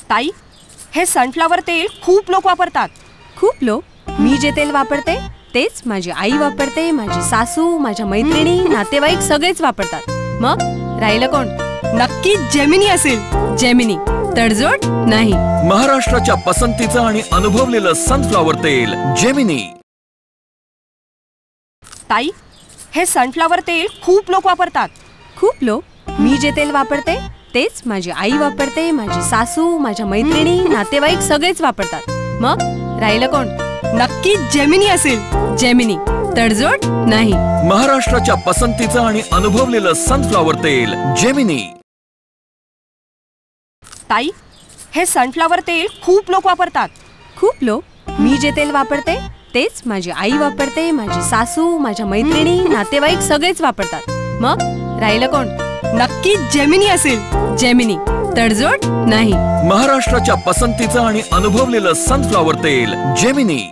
ताई, हे सनफ्लॉवर तेल खूप लोक वापरतात. खूप लोक? मी जे तेल वापरते तेच माझी आई वापरते, माझी सासू, माझ्या मैत्रिणी, नातेवाईक सगळेच वापरतात. मग राहिलं कोण? नक्कीच जेमिनी असेल. जेमिनी. तडजोड नाही. महाराष्ट्राच्या पसंतीचं आणि अनुभवलेलं सनफ्लॉवर तेल जेमिनी. ताई, हे सनफ्लॉवर तेल खूप लोक वापरतात. खूप लोक? मी जे तेल वापरते तेच माझी आई वापरते, माझी सासू, माझ्या मैत्रिणी, नातेवाईक सगळेच वापरतात. मग राहिलं कोण? नक्कीच जेमिनी असेल. जेमिनी. तडजोड नाही. महाराष्ट्राच्या पसंतीचं आणि अनुभवलेलं सनफ्लॉवर तेल जेमिनी. ताई, हे सनफ्लॉवर तेल खूप लोक वापरतात. खूप लोक? मी जे तेल वापरते तेच माझी आई वापरते, माझी सासू, माझ्या मैत्रिणी, नातेवाईक सगळेच वापरतात. मग राहिलं कोण? नक्कीच जेमिनी असेल. जेमिनी. तडजोड नाही. महाराष्ट्राच्या पसंतीचं आणि अनुभवलेलं सनफ्लॉवर तेल जेमिनी.